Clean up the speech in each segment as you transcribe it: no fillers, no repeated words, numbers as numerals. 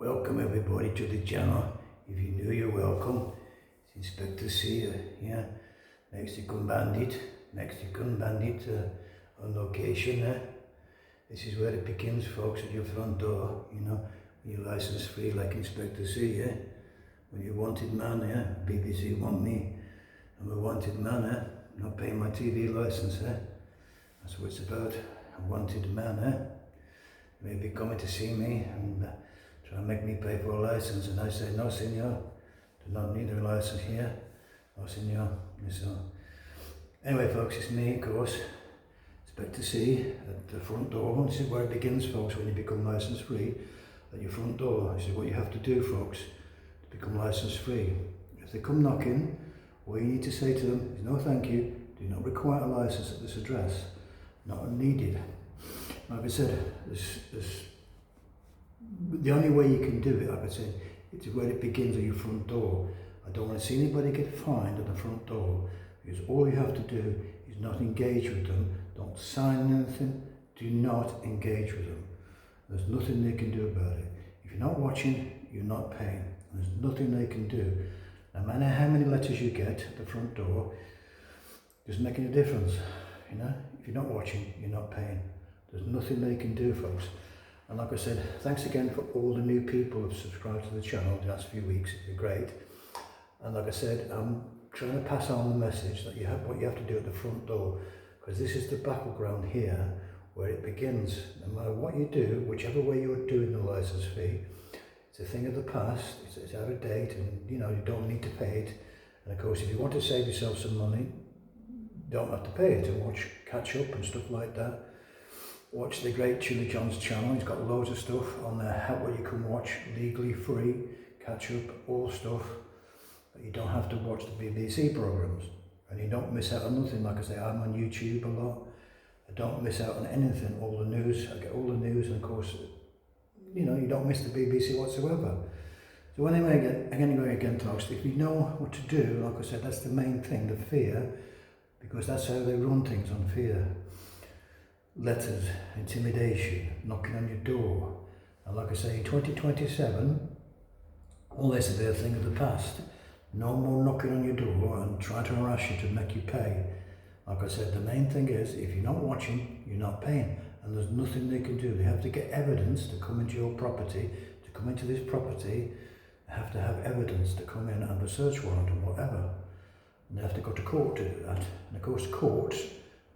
Welcome everybody to the channel. If you're new, you're welcome. It's Inspector C here. Mexican Bandit on location. This is where it begins, folks, at your front door. You know, when you're license free like Inspector C. When you're wanted man, BBC want me. I'm a wanted man. Not paying my TV license. That's what it's about. A wanted man. You may be coming to see me and try and make me pay for a license, and I say, no senor, do not need a license here. No senor. So, anyway folks, it's me, of course, Inspector C at the front door. This is where it begins, folks, when you become license free. At your front door, this is what you have to do, folks, to become license free. If they come knocking, all you need to say to them is, no thank you, do not require a license at this address, not needed. Like I said, the only way you can do it, like I said, it's where it begins at your front door. I don't want to see anybody get fined at the front door, because all you have to do is not engage with them. Don't sign anything. Do not engage with them. There's nothing they can do about it. If you're not watching, you're not paying. There's nothing they can do. No matter how many letters you get at the front door, it doesn't make any difference. You know, if you're not watching, you're not paying. There's nothing they can do, folks. And like I said, thanks again for all the new people who have subscribed to the channel the last few weeks. It's been great. And like I said, I'm trying to pass on the message that you have what you have to do at the front door, because this is the battleground here where it begins. No matter what you do, whichever way you're doing the license fee, it's a thing of the past. It's out of date, and you know you don't need to pay it. And of course, if you want to save yourself some money, you don't have to pay it and catch up and stuff like that. Watch the great Chili John's channel. He's got loads of stuff on there where you can watch legally free, catch up, all stuff. But you don't have to watch the BBC programmes. And you don't miss out on nothing. Like I say, I'm on YouTube a lot. I don't miss out on anything, all the news. I get all the news, and of course, you know, you don't miss the BBC whatsoever. So anyway, again, folks, if you know what to do, like I said, that's the main thing, the fear, because that's how they run things, on fear. Letters, intimidation, knocking on your door. And like I say, in 2027, all this is a thing of the past. No more knocking on your door and trying to harass you to make you pay. Like I said, the main thing is, if you're not watching, you're not paying. And there's nothing they can do. They have to get evidence to come into your property. To come into this property, they have to have evidence to come in and a search warrant or whatever. And they have to go to court to do that. And of course, courts,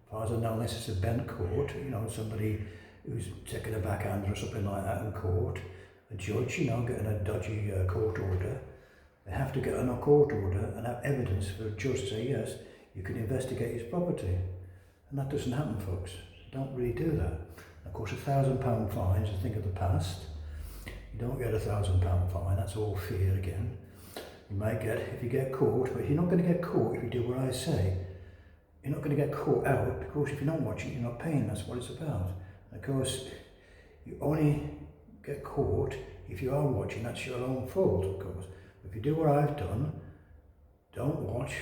as far as I know, unless it's a bent court, you know, somebody who's taking a backhand or something like that in court, a judge, you know, getting a dodgy court order, they have to get a court order and have evidence for a judge to say, yes, you can investigate his property. And that doesn't happen, folks. Don't really do that. And of course, £1,000 fine is a thing of the past. You don't get £1,000 fine, that's all fear again. You might get, if you get caught, but you're not going to get caught if you do what I say. You're not going to get caught out, because if you're not watching, you're not paying. That's what it's about. And of course, you only get caught if you are watching. That's your own fault, of course. If you do what I've done, don't watch,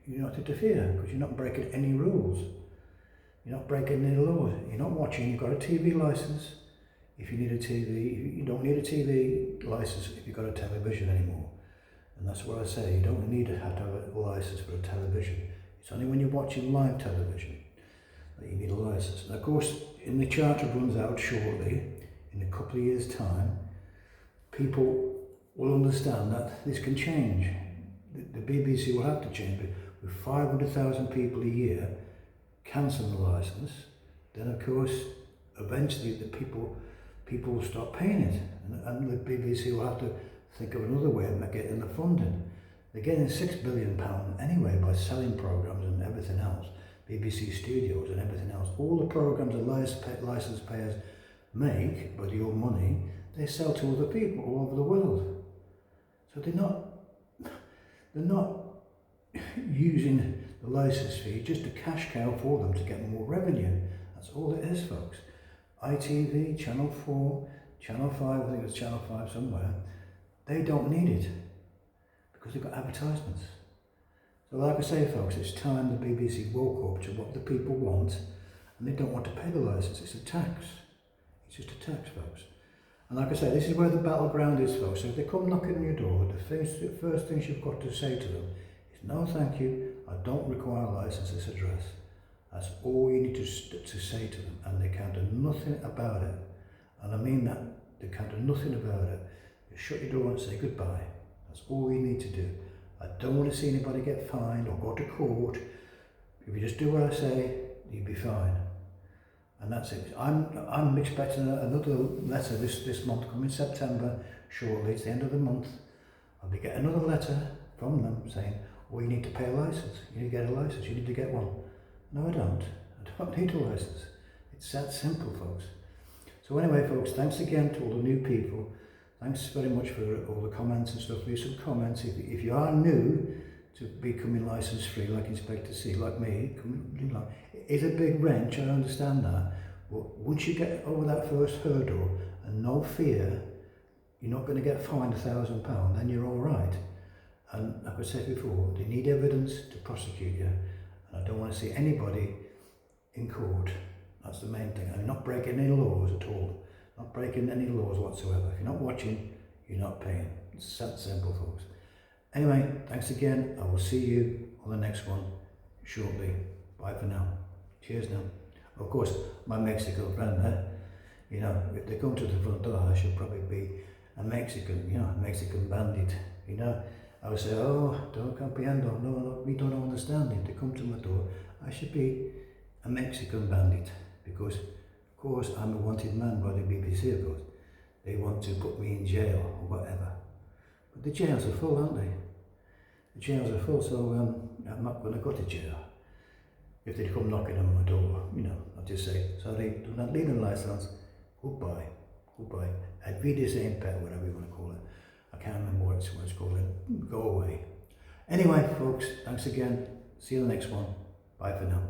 you're not to interfere, because you're not breaking any rules. You're not breaking any laws. You're not watching, you've got a TV license. If you need a TV, you don't need a TV license if you've got a television anymore. And that's what I say, you don't need to have a license for a television. It's only when you're watching live television that you need a license. And of course, in the charter runs out shortly, in a couple of years' time, people will understand that this can change. The BBC will have to change, but with 500,000 people a year cancelling the license, then of course, eventually the people will stop paying it. And the BBC will have to think of another way of getting the funding. They're getting £6 billion anyway by selling programmes and everything else, BBC Studios and everything else. All the programmes the licence payers make with your money, they sell to other people all over the world. So they're not using the licence fee just a cash cow for them to get more revenue. That's all it is, folks. ITV, Channel 4, Channel 5, I think it's Channel 5 somewhere, they don't need it, because they've got advertisements. So like I say, folks, it's time the BBC woke up to what the people want, and they don't want to pay the licence. It's a tax. It's just a tax, folks. And like I say, this is where the battleground is, folks. So if they come knocking on your door, the first things you've got to say to them is, no thank you, I don't require a license this address. That's all you need to say to them, and they can do nothing about it. And I mean that, they can do nothing about it. You shut your door and say goodbye. That's all you need to do. I don't want to see anybody get fined or go to court. If you just do what I say, you'll be fine. And that's it. I'm expecting another letter this month, coming September, shortly. It's the end of the month. I'll be getting another letter from them saying, oh, you need to pay a license. You need to get a license. You need to get one. No, I don't. I don't need a license. It's that simple, folks. So anyway, folks, thanks again to all the new people. Thanks very much for all the comments and stuff. Leave some comments. If you are new to becoming license free, like Inspector C, like me, it's a big wrench, I understand that. But once you get over that first hurdle and no fear, you're not going to get fined £1,000, then you're all right. And like I said before, they need evidence to prosecute you. And I don't want to see anybody in court. That's the main thing. I'm not breaking any laws at all. Not breaking any laws whatsoever. If you're not watching, you're not paying. It's that simple, folks. Anyway, thanks again. I will see you on the next one shortly. Bye for now. Cheers now. Of course, my Mexican friend there, you know, if they come to the front door, I should probably be a Mexican, you know, a Mexican bandit, you know. I would say, oh, don't comprendo, no, we don't understand. If they come to my door, I should be a Mexican bandit, because, of course, I'm a wanted man by the BBC, of course. They want to put me in jail or whatever. But the jails are full, aren't they? The jails are full, so I'm not going to go to jail. If they come knocking on my door, you know, I'll just say, sorry, do not need a license, goodbye, goodbye. I'd be the same pet, whatever you want to call it. I can't remember what it's called, go away. Anyway, folks, thanks again. See you in the next one. Bye for now.